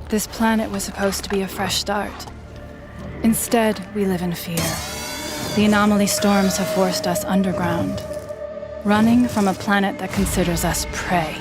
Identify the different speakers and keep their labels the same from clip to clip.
Speaker 1: This planet was supposed to be a fresh start. Instead, we live in fear. The anomaly storms have forced us underground, running from a planet that considers us prey.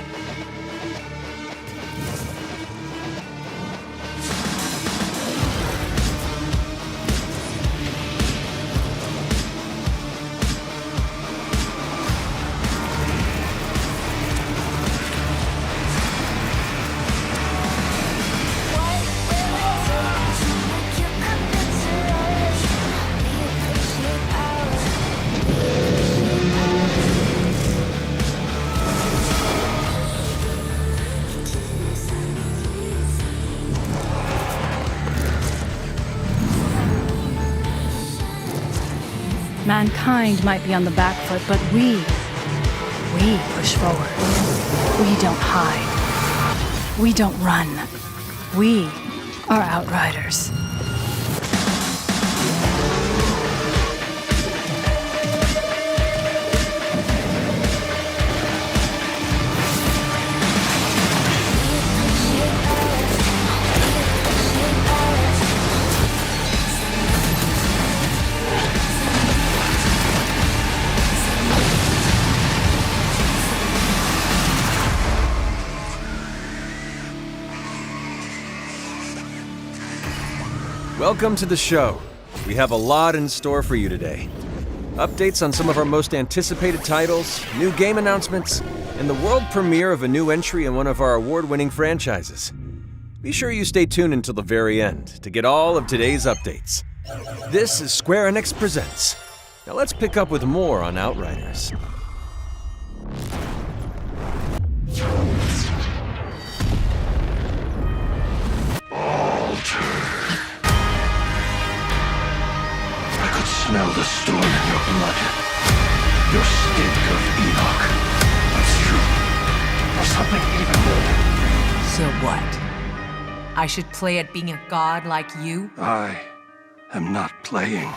Speaker 1: Mankind might be on the back foot, but we push forward. We don't hide. We don't run. We are Outriders.
Speaker 2: Welcome to the show. We have a lot in store for you today. Updates on some of our most anticipated titles, new game announcements, and the world premiere of a new entry in one of our award-winning franchises. Be sure you stay tuned until the very end to get all of today's updates. This is Square Enix Presents. Now let's pick up with more on Outriders.
Speaker 3: Smell the storm in your blood. Your stink of Enoch. That's true. Or something even more.
Speaker 4: So what? I should play at being a god like you?
Speaker 3: I am not playing.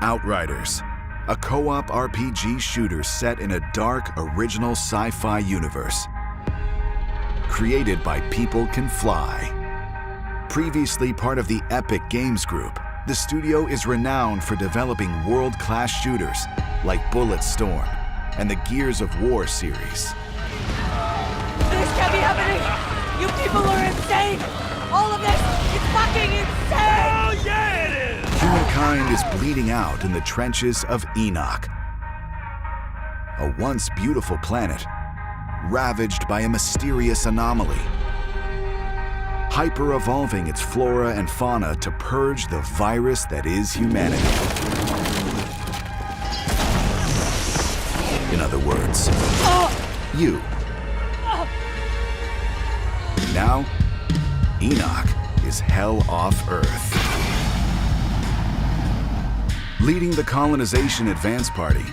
Speaker 5: Outriders, a co-op RPG shooter set in a dark, original sci-fi universe. Created by People Can Fly. Previously part of the Epic Games Group, the studio is renowned for developing world-class shooters like Bulletstorm and the Gears of War series.
Speaker 6: This can't be happening! You people are insane! All of this is fucking insane!
Speaker 3: Oh yeah, it is!
Speaker 5: Humankind is bleeding out in the trenches of Enoch, a once beautiful planet ravaged by a mysterious anomaly, hyper-evolving its flora and fauna to purge the virus that is humanity. In other words, you. Now, Enoch is hell off Earth. Leading the colonization advance party,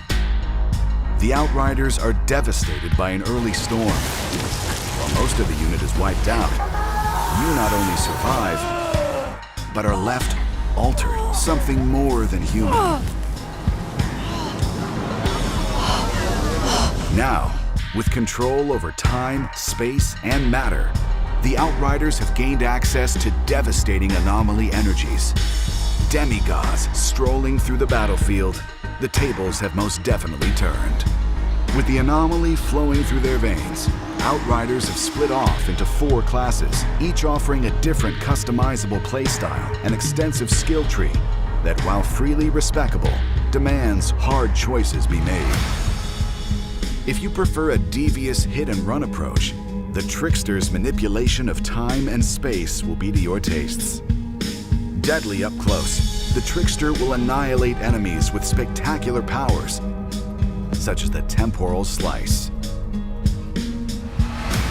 Speaker 5: the Outriders are devastated by an early storm. While most of the unit is wiped out, you not only survive, but are left altered, something more than human. Now, with control over time, space, and matter, the Outriders have gained access to devastating anomaly energies. Demigods strolling through the battlefield, the tables have most definitely turned. With the anomaly flowing through their veins, Outriders have split off into 4 classes, each offering a different customizable playstyle and extensive skill tree that, while freely respecable, demands hard choices be made. If you prefer a devious hit-and-run approach, the Trickster's manipulation of time and space will be to your tastes. Deadly up close, the Trickster will annihilate enemies with spectacular powers, such as the Temporal Slice.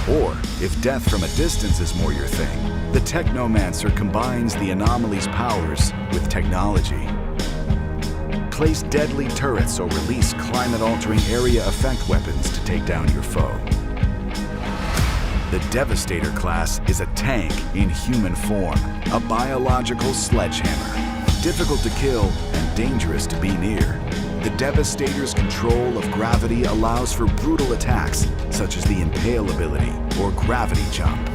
Speaker 5: Or, if death from a distance is more your thing, the Technomancer combines the anomaly's powers with technology. Place deadly turrets or release climate-altering area effect weapons to take down your foe. The Devastator class is a tank in human form, a biological sledgehammer, difficult to kill and dangerous to be near. The Devastator's control of gravity allows for brutal attacks, such as the Impale ability or Gravity Jump.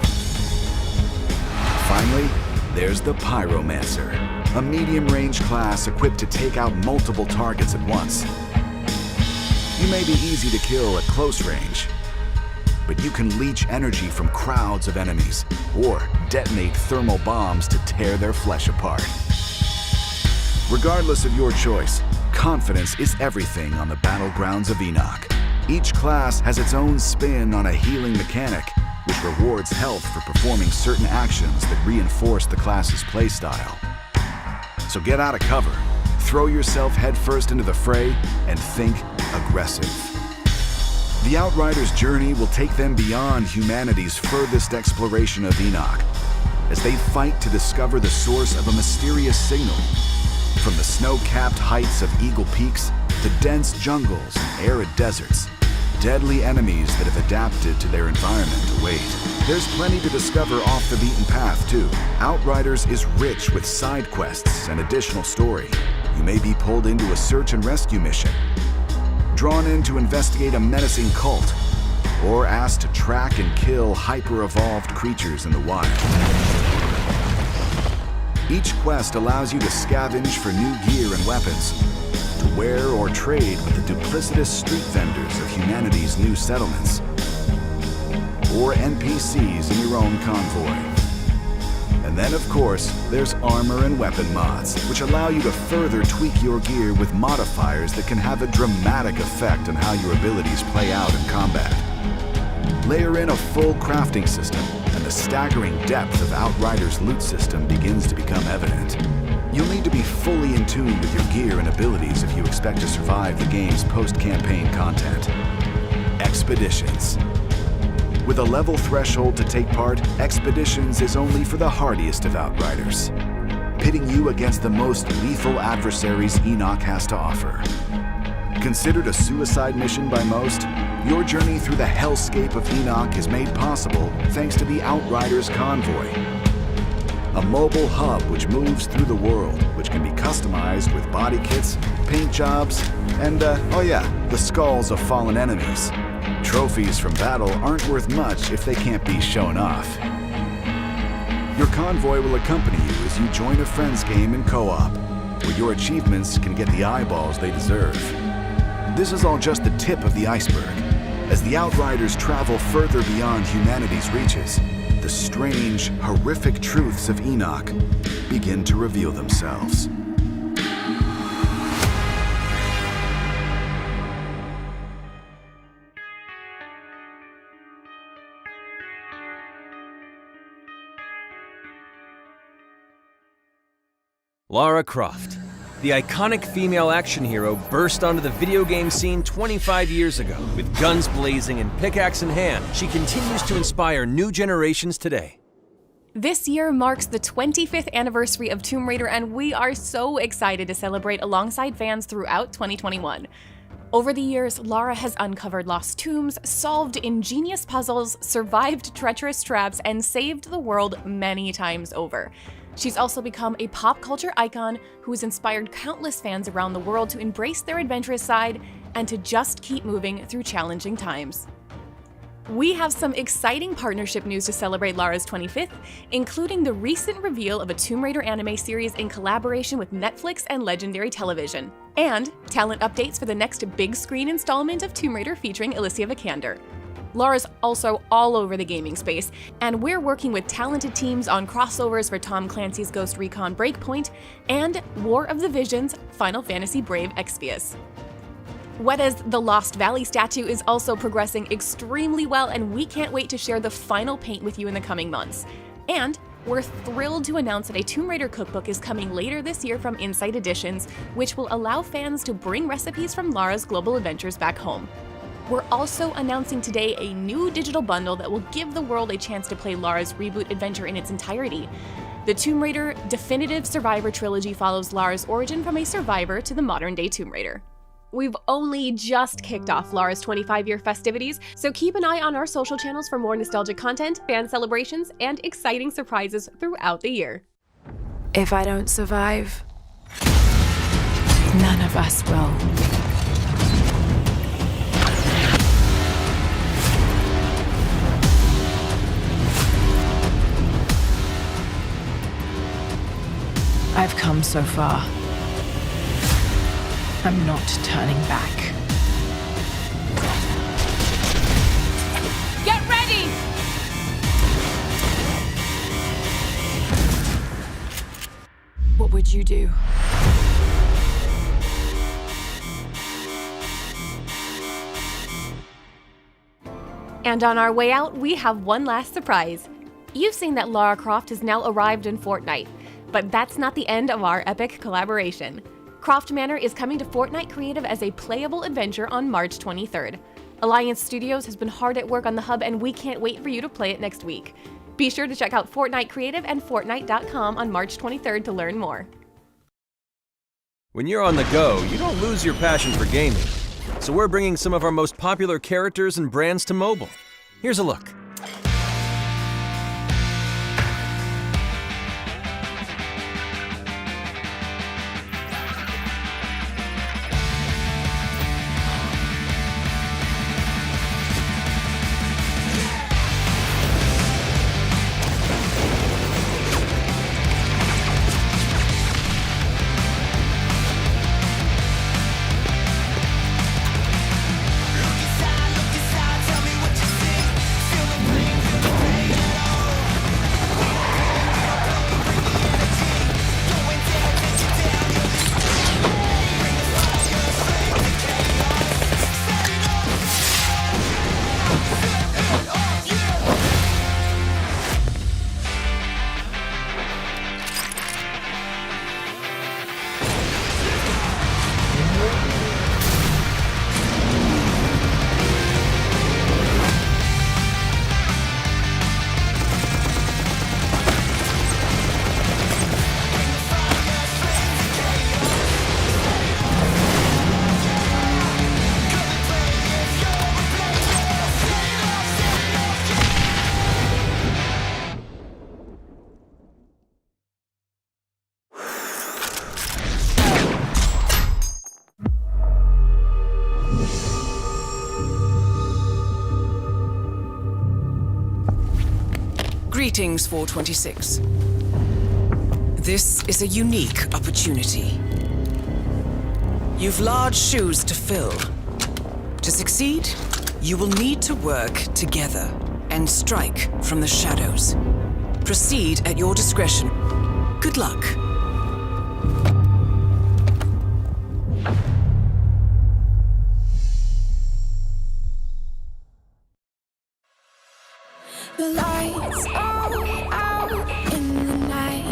Speaker 5: Finally, there's the Pyromancer, a medium-range class equipped to take out multiple targets at once. You may be easy to kill at close range, but you can leech energy from crowds of enemies or detonate thermal bombs to tear their flesh apart. Regardless of your choice, confidence is everything on the battlegrounds of Enoch. Each class has its own spin on a healing mechanic, which rewards health for performing certain actions that reinforce the class's playstyle. So get out of cover, throw yourself headfirst into the fray, and think aggressive. The Outriders' journey will take them beyond humanity's furthest exploration of Enoch, as they fight to discover the source of a mysterious signal. From the snow-capped heights of Eagle Peaks to dense jungles and arid deserts, deadly enemies that have adapted to their environment await. There's plenty to discover off the beaten path, too. Outriders is rich with side quests and additional story. You may be pulled into a search and rescue mission, drawn in to investigate a menacing cult, or asked to track and kill hyper-evolved creatures in the wild. Each quest allows you to scavenge for new gear and weapons, to wear or trade with the duplicitous street vendors of humanity's new settlements, or NPCs in your own convoy. And then, of course, there's armor and weapon mods, which allow you to further tweak your gear with modifiers that can have a dramatic effect on how your abilities play out in combat. Layer in a full crafting system, and the staggering depth of Outriders' loot system begins to become evident. You'll need to be fully in tune with your gear and abilities if you expect to survive the game's post-campaign content. Expeditions. With a level threshold to take part, Expeditions is only for the hardiest of Outriders, pitting you against the most lethal adversaries Enoch has to offer. Considered a suicide mission by most, your journey through the hellscape of Enoch is made possible thanks to the Outriders Convoy, a mobile hub which moves through the world, which can be customized with body kits, paint jobs, and, the skulls of fallen enemies. Trophies from battle aren't worth much if they can't be shown off. Your convoy will accompany you as you join a friend's game in co-op, where your achievements can get the eyeballs they deserve. This is all just the tip of the iceberg. As the Outriders travel further beyond humanity's reaches, the strange, horrific truths of Enoch begin to reveal themselves.
Speaker 2: Lara Croft, the iconic female action hero, burst onto the video game scene 25 years ago. With guns blazing and pickaxe in hand, she continues to inspire new generations today.
Speaker 7: This year marks the 25th anniversary of Tomb Raider, and we are so excited to celebrate alongside fans throughout 2021. Over the years, Lara has uncovered lost tombs, solved ingenious puzzles, survived treacherous traps, and saved the world many times over. She's also become a pop culture icon who has inspired countless fans around the world to embrace their adventurous side and to just keep moving through challenging times. We have some exciting partnership news to celebrate Lara's 25th, including the recent reveal of a Tomb Raider anime series in collaboration with Netflix and Legendary Television, and talent updates for the next big screen installment of Tomb Raider featuring Alicia Vikander. Lara's also all over the gaming space, and we're working with talented teams on crossovers for Tom Clancy's Ghost Recon Breakpoint and War of the Visions Final Fantasy Brave Exvius. Weta's The Lost Valley statue is also progressing extremely well, and we can't wait to share the final paint with you in the coming months. And we're thrilled to announce that a Tomb Raider cookbook is coming later this year from Insight Editions, which will allow fans to bring recipes from Lara's global adventures back home. We're also announcing today a new digital bundle that will give the world a chance to play Lara's reboot adventure in its entirety. The Tomb Raider Definitive Survivor Trilogy follows Lara's origin from a survivor to the modern-day Tomb Raider. We've only just kicked off Lara's 25-year festivities, so keep an eye on our social channels for more nostalgic content, fan celebrations, and exciting surprises throughout the year.
Speaker 1: If I don't survive, none of us will. I've come so far. I'm not turning back.
Speaker 7: Get ready!
Speaker 1: What would you do?
Speaker 7: And on our way out, we have one last surprise. You've seen that Lara Croft has now arrived in Fortnite, but that's not the end of our epic collaboration. Croft Manor is coming to Fortnite Creative as a playable adventure on March 23rd. Alliance Studios has been hard at work on the hub, and we can't wait for you to play it next week. Be sure to check out Fortnite Creative and Fortnite.com on March 23rd to learn more.
Speaker 2: When you're on the go, you don't lose your passion for gaming. So we're bringing some of our most popular characters and brands to mobile. Here's a look.
Speaker 8: Greetings, 426. This is a unique opportunity. You've large shoes to fill. To succeed, you will need to work together and strike from the shadows. Proceed at your discretion. Good luck.
Speaker 9: The lights all out in the night.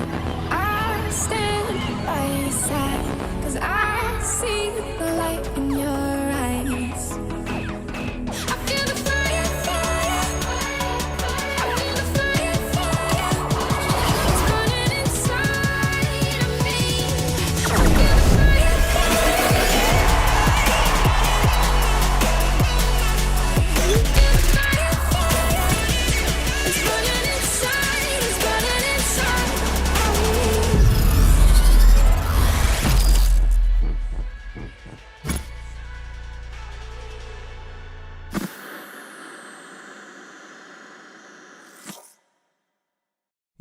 Speaker 9: I stand by your side, 'cause I see the light in your eyes. I feel the fire, fire. I feel the fire, fire. It's burning inside of me. I feel the fire, fire. You feel the fire, fire. It's burning inside, it's burning inside of me.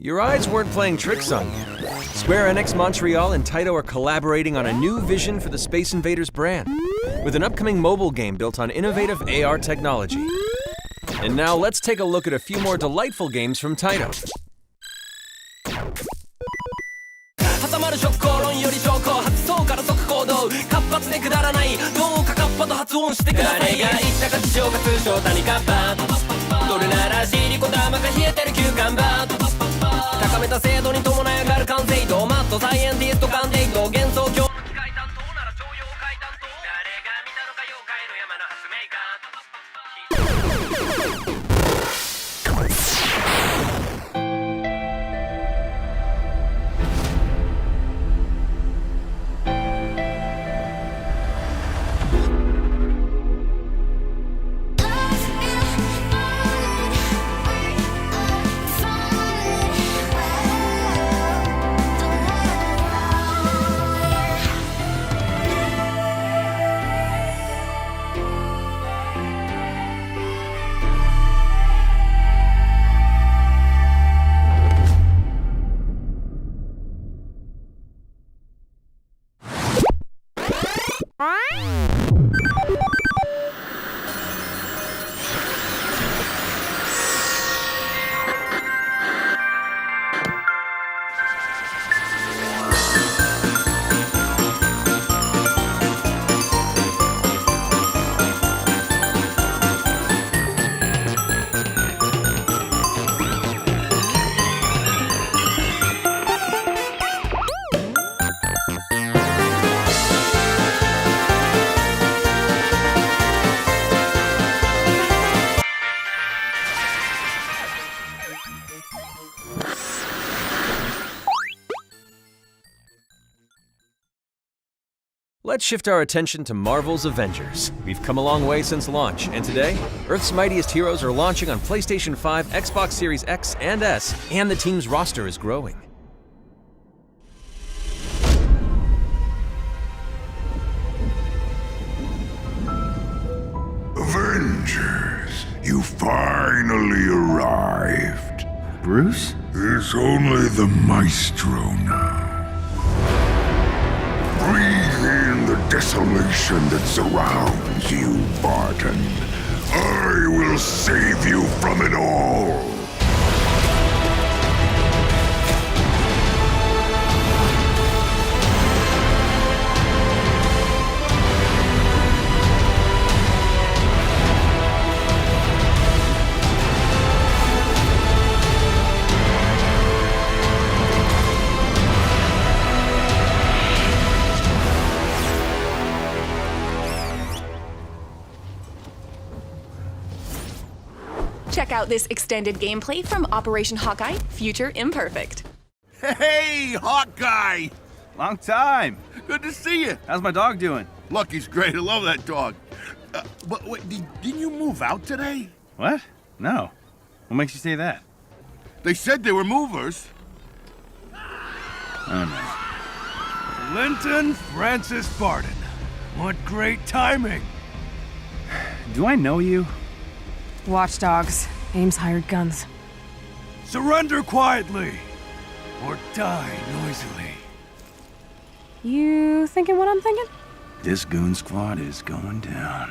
Speaker 2: Your eyes weren't playing tricks on you. Square Enix Montreal and Taito are collaborating on a new vision for the Space Invaders brand, with an upcoming mobile game built on innovative AR technology. And now let's take a look at a few more delightful games from Taito.
Speaker 10: 挟まる食口論より証拠発想から即行動活発でくだらないどうかカッパと発音してください誰が言ったか自称か通称谷カッパどれならシリコ玉が冷えてる休館場高めた精度に伴い上がる完成度マットサイエンティスト鑑定度幻想郷機械担当なら徴用階担当誰が見たのか妖怪の山の発明家
Speaker 2: Let's shift our attention to Marvel's Avengers. We've come a long way since launch, and today, Earth's mightiest heroes are launching on PlayStation 5, Xbox Series X and S, and the team's roster is growing.
Speaker 11: Avengers, you finally arrived.
Speaker 3: Bruce?
Speaker 11: It's only the Maestro now. Breathe in the desolation that surrounds you, Barton. I will save you from it all.
Speaker 7: Check out this extended gameplay from Operation Hawkeye, Future Imperfect.
Speaker 12: Hey, Hawkeye!
Speaker 13: Long time.
Speaker 12: Good to see you.
Speaker 13: How's my dog doing?
Speaker 12: Lucky's great. I love that dog. But wait, didn't you move out today?
Speaker 13: What? No. What makes you say that?
Speaker 12: They said they were movers.
Speaker 13: Oh, no.
Speaker 14: Linton Francis Barton. What great timing.
Speaker 13: Do I know you?
Speaker 15: Watchdogs. Ames hired guns.
Speaker 14: Surrender quietly, or die noisily.
Speaker 15: You thinking what I'm thinking?
Speaker 13: This goon squad is going down.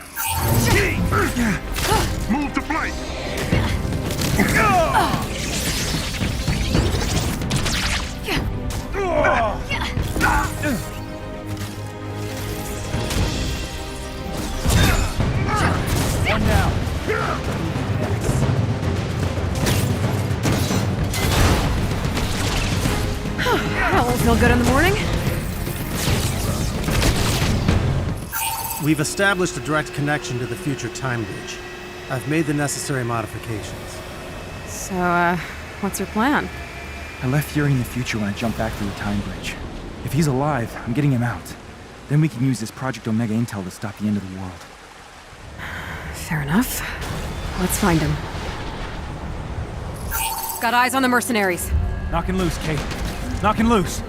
Speaker 11: Move to flank!
Speaker 14: One down.
Speaker 15: That won't feel good in the morning.
Speaker 16: We've established a direct connection to the future time bridge. I've made the necessary modifications.
Speaker 15: So, what's your plan?
Speaker 17: I left Fury in the future when I jumped back through the time bridge. If he's alive, I'm getting him out. Then we can use this Project Omega intel to stop the end of the world.
Speaker 15: Fair enough. Let's find him. Got eyes on the mercenaries.
Speaker 17: Knocking loose, Kate. Knocking loose.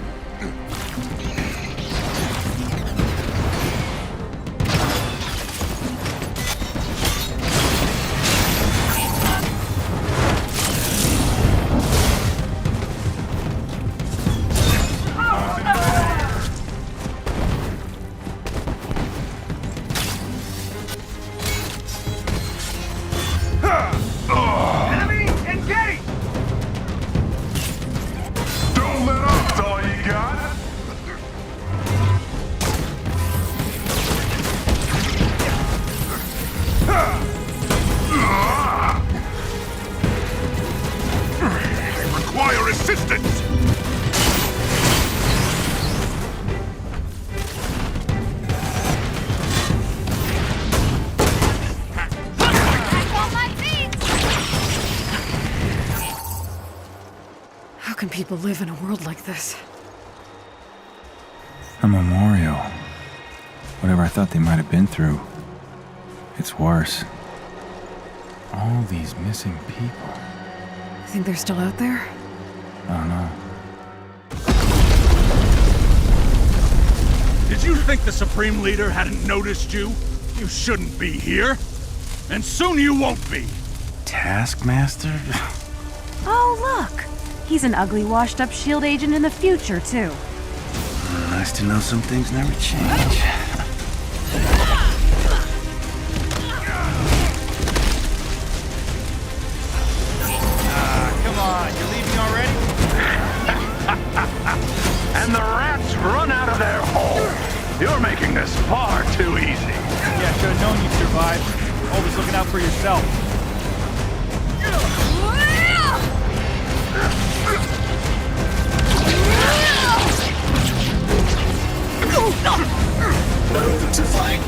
Speaker 15: How can people live in a world like this?
Speaker 17: A memorial. Whatever I thought they might have been through, it's worse. All these missing people.
Speaker 15: Think they're still out there?
Speaker 17: I don't know.
Speaker 14: Did you think the Supreme Leader hadn't noticed you? You shouldn't be here. And soon you won't be.
Speaker 17: Taskmaster?
Speaker 18: Oh, look! He's an ugly, washed-up S.H.I.E.L.D. agent in the future, too.
Speaker 13: Nice to know some things never change.
Speaker 14: Come on, you leaving already?
Speaker 3: And the rats run out of their hole. You're making this far too easy.
Speaker 14: Yeah, should have known you'd survive. Always looking out for yourself.
Speaker 3: Move to fight.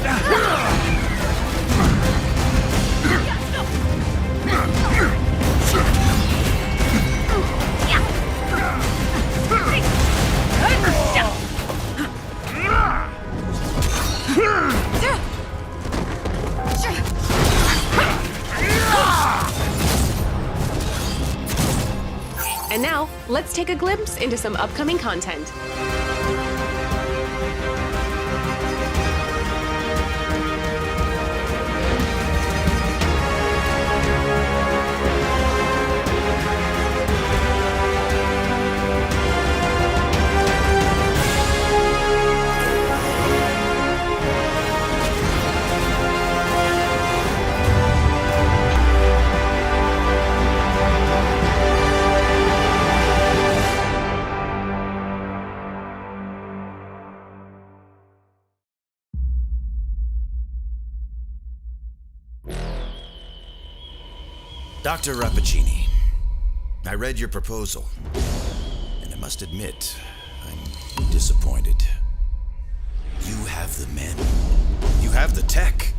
Speaker 7: let's take a glimpse into some upcoming content.
Speaker 19: Dr. Rappaccini, I read your proposal, and I must admit, I'm disappointed. You have the men. You have the tech.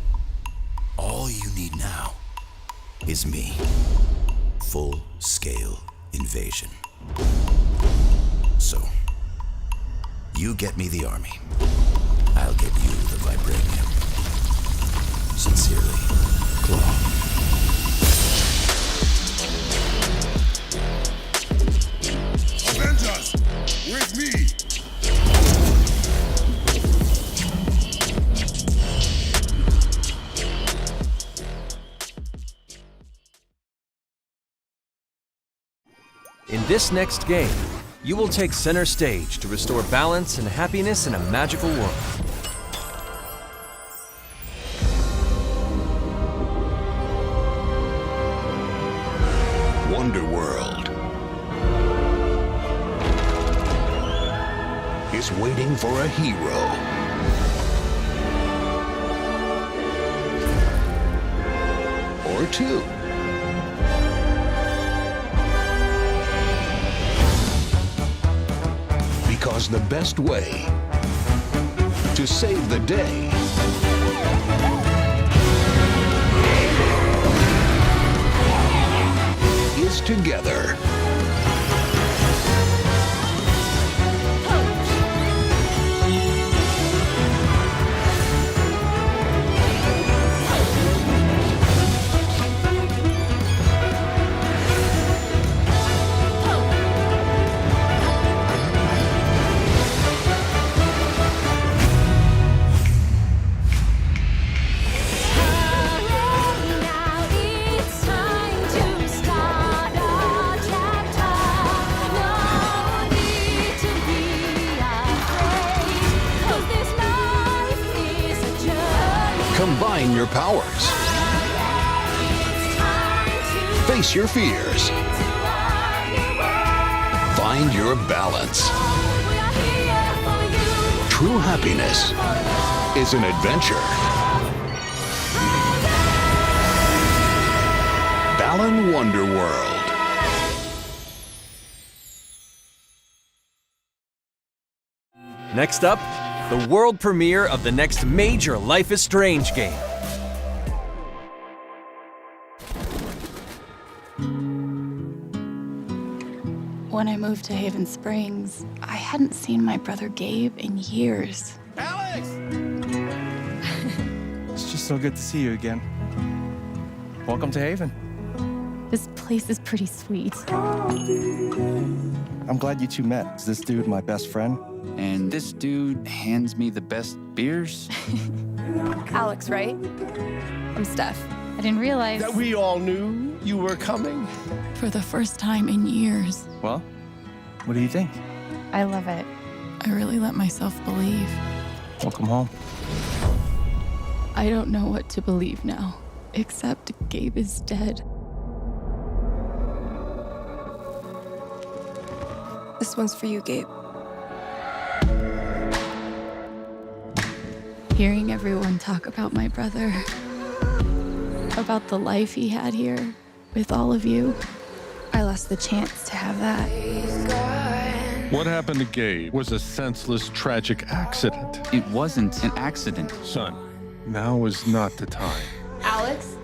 Speaker 19: All you need now is me. Full-scale invasion. So, you get me the army. I'll get you the vibranium. Sincerely, Claw.
Speaker 11: Avengers, with me!
Speaker 2: In this next game, you will take center stage to restore balance and happiness in a magical world.
Speaker 11: Wonderworld is waiting for a hero. Or two. Because the best way to save the day is together. Combine your powers. Face your fears. Find your balance. True happiness is an adventure. Balan Wonderworld.
Speaker 2: Next up, the world premiere of the next major Life is Strange game.
Speaker 1: When I moved to Haven Springs, I hadn't seen my brother Gabe in years.
Speaker 10: Alex! It's just so good to see you again. Welcome to Haven.
Speaker 1: This place is pretty sweet.
Speaker 10: I'm glad you two met. Is this dude my best friend?
Speaker 20: And this dude hands me the best beers?
Speaker 7: Alex, right? I'm Steph.
Speaker 1: I didn't realize
Speaker 10: That we all knew you were coming.
Speaker 1: for the first time in years.
Speaker 10: Well, what do you think?
Speaker 1: I love it. I really let myself believe.
Speaker 10: Welcome home.
Speaker 1: I don't know what to believe now, except Gabe is dead.
Speaker 21: This one's for you, Gabe.
Speaker 1: Hearing everyone talk about my brother, about the life he had here with all of you, I lost the chance to have that.
Speaker 22: What happened to Gabe was a senseless, tragic accident.
Speaker 20: It wasn't an accident.
Speaker 22: Son, now is not the time.
Speaker 7: Alex?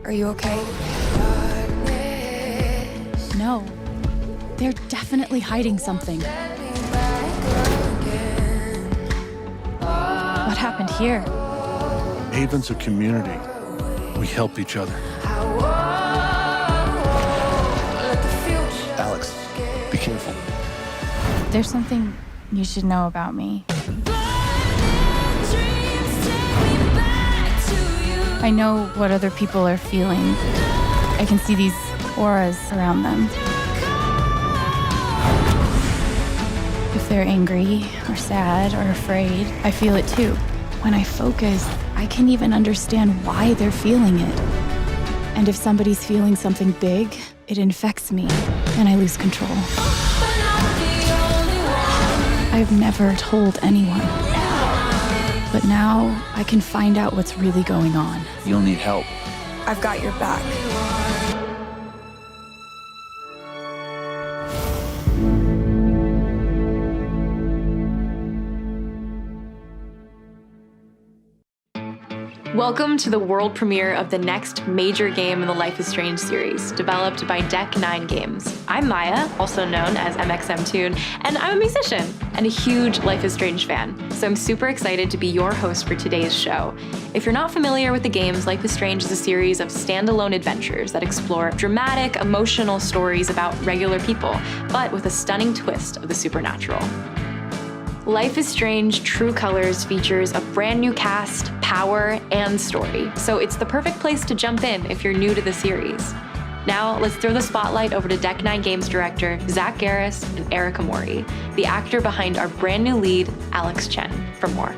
Speaker 21: Are you okay?
Speaker 1: No, they're definitely hiding something. What happened here?
Speaker 22: Haven's a community. We help each other.
Speaker 10: Alex, be careful.
Speaker 1: There's something you should know about me. I know what other people are feeling. I can see these auras around them. If they're angry or sad or afraid, I feel it too. When I focus, I can even understand why they're feeling it. And if somebody's feeling something big, it infects me and I lose control. I've never told anyone. But now I can find out what's really going on.
Speaker 20: You'll need help.
Speaker 21: I've got your back.
Speaker 4: Welcome to the world premiere of the next major game in the Life is Strange series, developed by Deck 9 Games. I'm Maya, also known as MXMTune, and I'm a musician and a huge Life is Strange fan, so I'm super excited to be your host for today's show. If you're not familiar with the games, Life is Strange is a series of standalone adventures that explore dramatic, emotional stories about regular people, but with a stunning twist of the supernatural. Life is Strange True Colors features a brand new cast, power, and story, so it's the perfect place to jump in if you're new to the series. Now, let's throw the spotlight over to Deck 9 Games director Zach Garris and Erica Mori, the actor behind our brand new lead, Alex Chen, for more.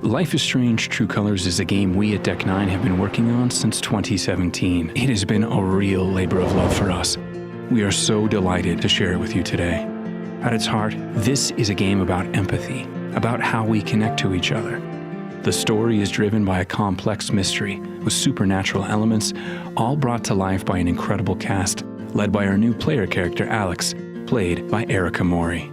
Speaker 6: Life is Strange True Colors is a game we at Deck 9 have been working on since 2017. It has been a real labor of love for us. We are so delighted to share it with you today. At its heart, this is a game about empathy, about how we connect to each other. The story is driven by a complex mystery with supernatural elements, all brought to life by an incredible cast, led by our new player character, Alex, played by Erica Mori.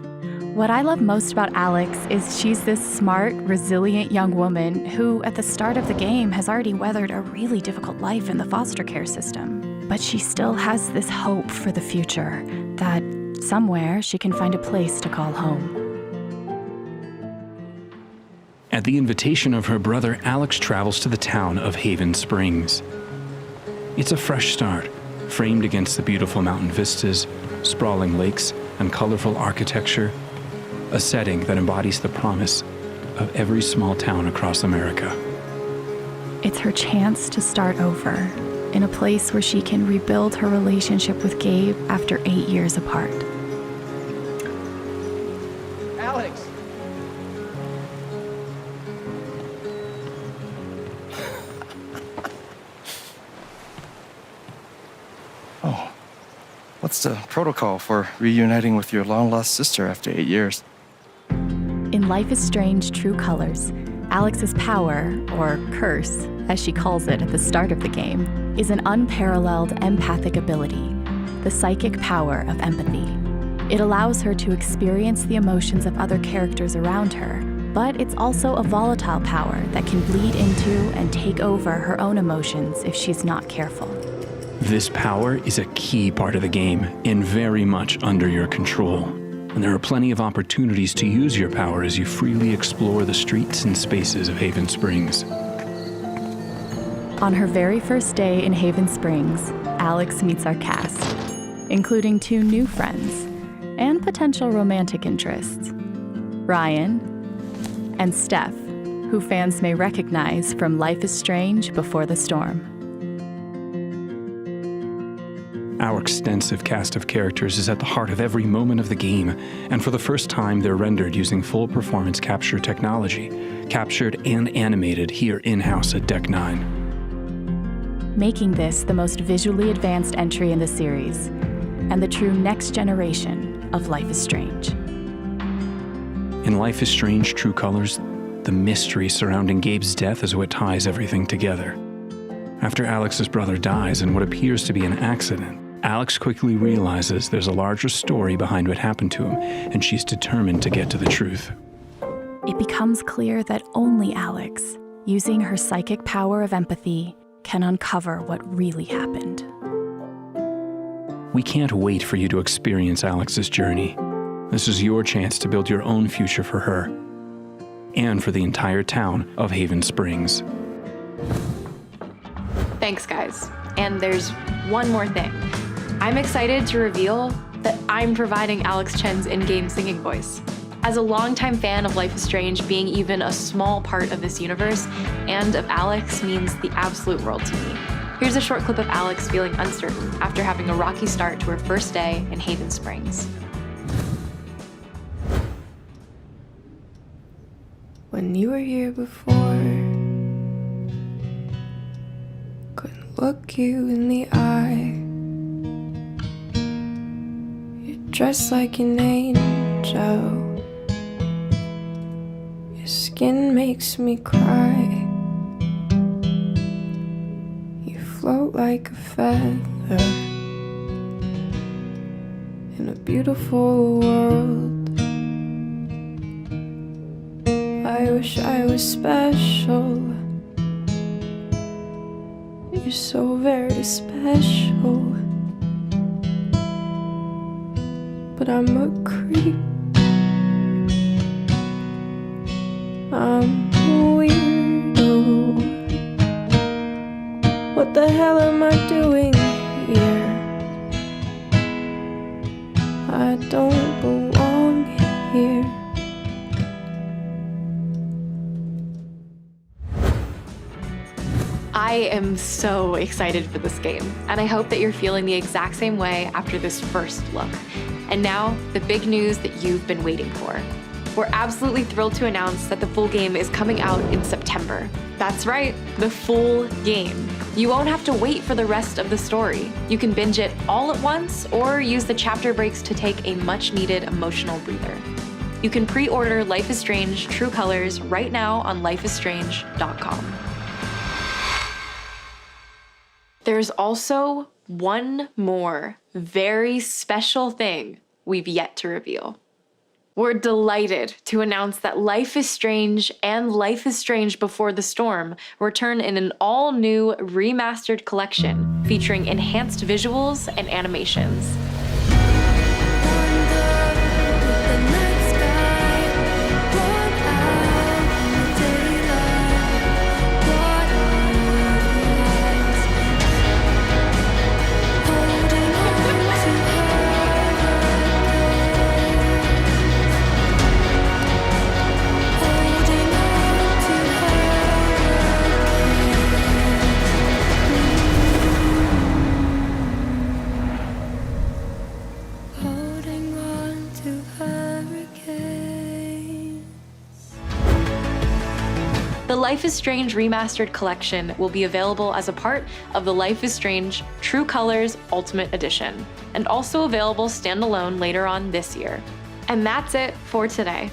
Speaker 1: What I love most about Alex is she's this smart, resilient young woman who, at the start of the game, has already weathered a really difficult life in the foster care system. But she still has this hope for the future, that somewhere she can find a place to call home.
Speaker 6: At the invitation of her brother, Alex travels to the town of Haven Springs. It's a fresh start, framed against the beautiful mountain vistas, sprawling lakes, and colorful architecture, a setting that embodies the promise of every small town across America.
Speaker 1: It's her chance to start over, in a place where she can rebuild her relationship with Gabe after 8 years apart.
Speaker 10: Alex!
Speaker 23: Oh, what's the protocol for reuniting with your long-lost sister after 8 years?
Speaker 1: In Life is Strange True Colors, Alex's power, or curse, as she calls it at the start of the game, is an unparalleled empathic ability, the psychic power of empathy. It allows her to experience the emotions of other characters around her, but it's also a volatile power that can bleed into and take over her own emotions if she's not careful.
Speaker 6: This power is a key part of the game and very much under your control. And there are plenty of opportunities to use your power as you freely explore the streets and spaces of Haven Springs.
Speaker 1: On her very first day in Haven Springs, Alex meets our cast, including 2 new friends and potential romantic interests, Ryan and Steph, who fans may recognize from Life is Strange Before the Storm.
Speaker 6: Our extensive cast of characters is at the heart of every moment of the game, and for the first time they're rendered using full performance capture technology, captured and animated here in-house at Deck 9.
Speaker 1: Making this the most visually advanced entry in the series, and the true next generation of Life is Strange.
Speaker 6: In Life is Strange True Colors, the mystery surrounding Gabe's death is what ties everything together. After Alex's brother dies in what appears to be an accident, Alex quickly realizes there's a larger story behind what happened to him, and she's determined to get to the truth.
Speaker 1: It becomes clear that only Alex, using her psychic power of empathy, can uncover what really happened.
Speaker 6: We can't wait for you to experience Alex's journey. This is your chance to build your own future for her, and for the entire town of Haven Springs.
Speaker 4: Thanks, guys. And there's one more thing. I'm excited to reveal that I'm providing Alex Chen's in-game singing voice. As a longtime fan of Life is Strange, being even a small part of this universe and of Alex means the absolute world to me. Here's a short clip of Alex feeling uncertain after having a rocky start to her first day in Hayden Springs.
Speaker 21: When you were here before, couldn't look you in the eye. You're dressed like an angel. Your skin makes me cry. You float like a feather in a beautiful world. I wish I was special. You're so very special. But I'm a creep. I'm a weirdo. What the hell am I doing here? I don't belong here.
Speaker 4: I am so excited for this game, and I hope that you're feeling the exact same way after this first look. And now, the big news that you've been waiting for. We're absolutely thrilled to announce that the full game is coming out in September. That's right, the full game. You won't have to wait for the rest of the story. You can binge it all at once or use the chapter breaks to take a much-needed emotional breather. You can pre-order Life is Strange True Colors right now on lifeisstrange.com. There's also one more very special thing we've yet to reveal. We're delighted to announce that Life is Strange and Life is Strange Before the Storm return in an all-new remastered collection featuring enhanced visuals and animations. The Life is Strange Remastered Collection will be available as a part of the Life is Strange True Colors Ultimate Edition, and also available standalone later on this year. And that's it for today.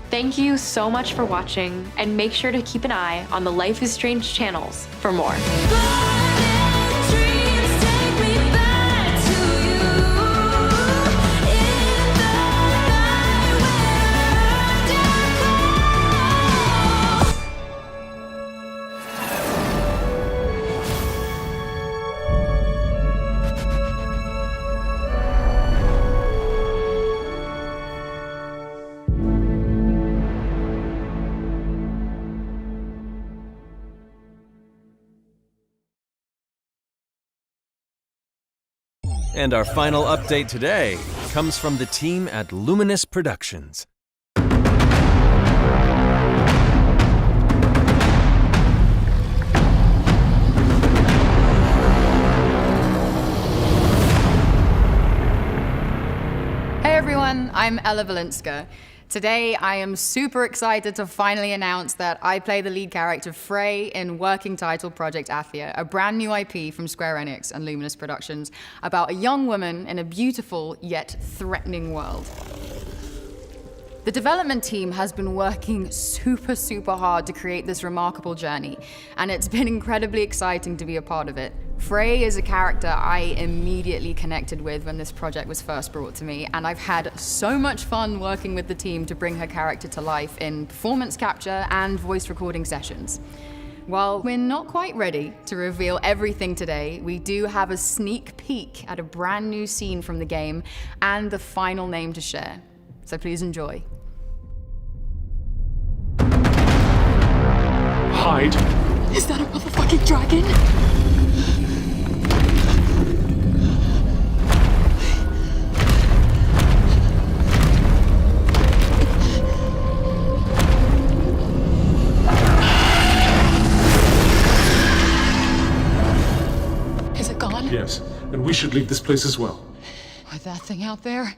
Speaker 4: Thank you so much for watching, and make sure to keep an eye on the Life is Strange channels for more.
Speaker 2: And our final update today comes from the team at Luminous Productions.
Speaker 5: Hey everyone, I'm Ella Valinska. Today, I am super excited to finally announce that I play the lead character Frey in working title Project Athia, a brand new IP from Square Enix and Luminous Productions about a young woman in a beautiful yet threatening world. The development team has been working super hard to create this remarkable journey, and it's been incredibly exciting to be a part of it. Frey is a character I immediately connected with when this project was first brought to me, and I've had so much fun working with the team to bring her character to life in performance capture and voice recording sessions. While we're not quite ready to reveal everything today, we do have a sneak peek at a brand new scene from the game and the final name to share. So please enjoy.
Speaker 22: Hide.
Speaker 15: Is that a motherfucking dragon?
Speaker 8: should leave this place as well.
Speaker 5: With that thing out there?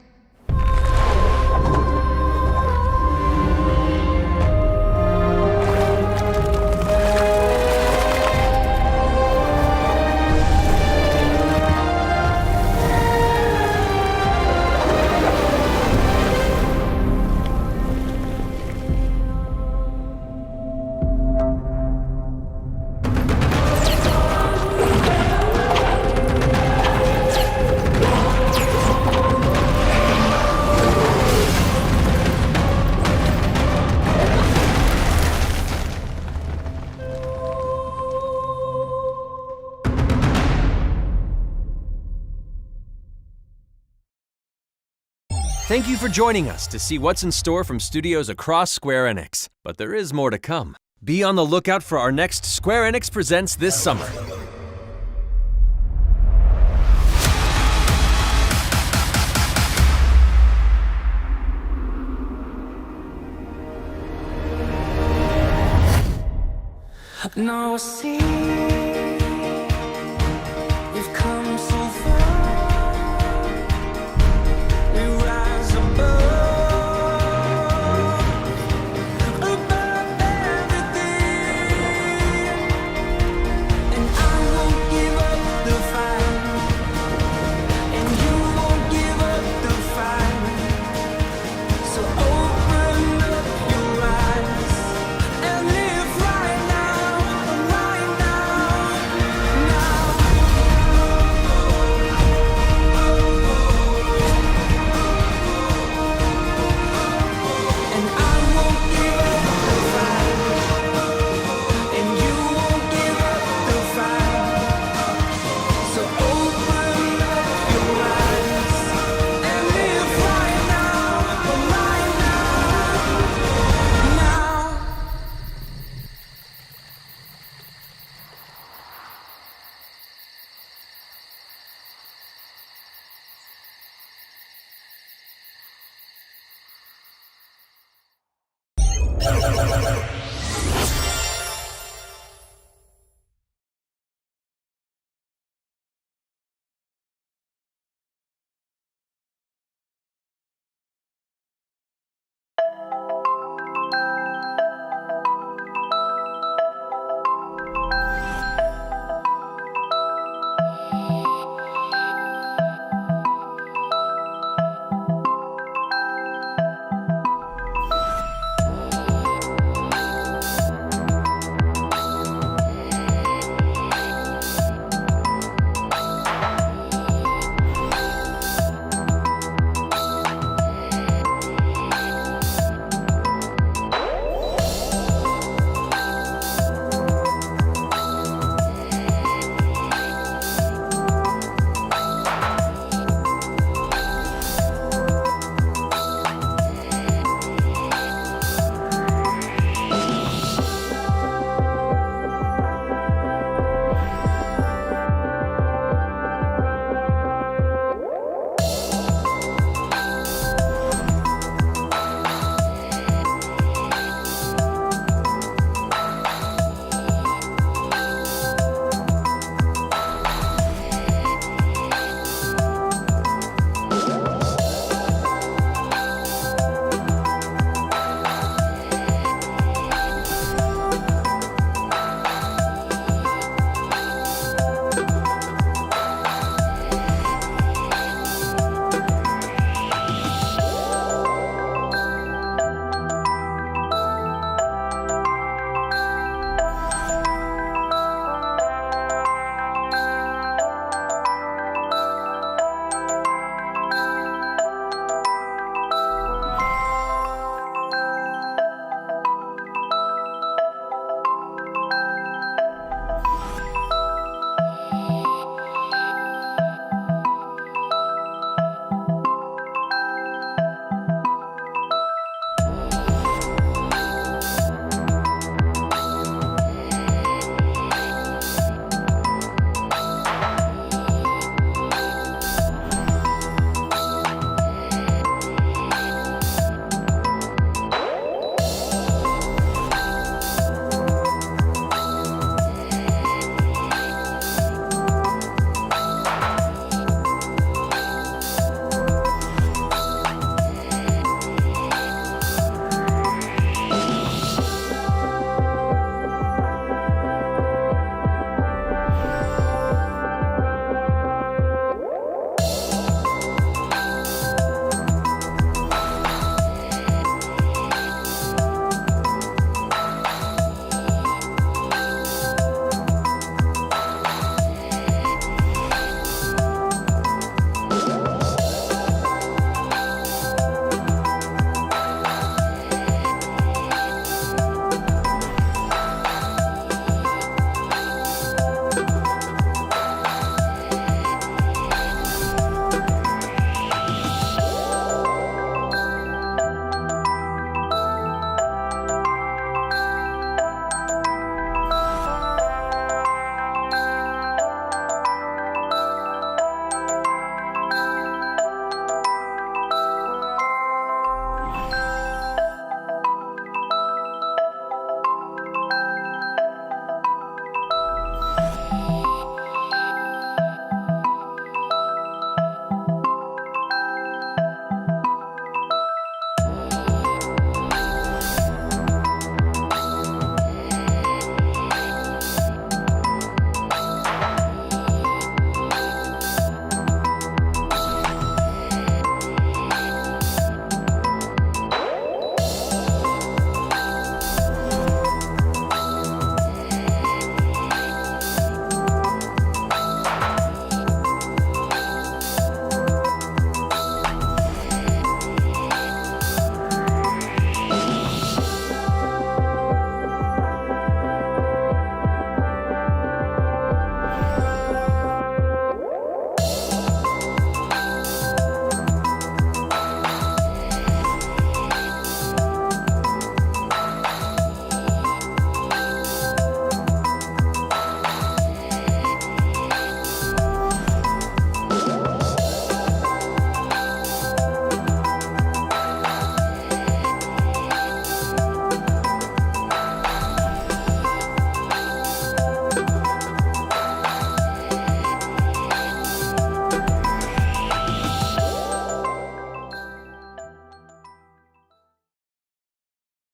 Speaker 2: Thank you for joining us to see what's in store from studios across Square Enix. But there is more to come. Be on the lookout for our next Square Enix Presents this summer.
Speaker 10: Now I see we've come so far. We rise above everything, and I won't give up the fight, and you won't give up the fight. So open up your eyes and live right now, right now, now. And I won't give up the fight, and you won't give up the fight. So open up your eyes and live right now, right now, now.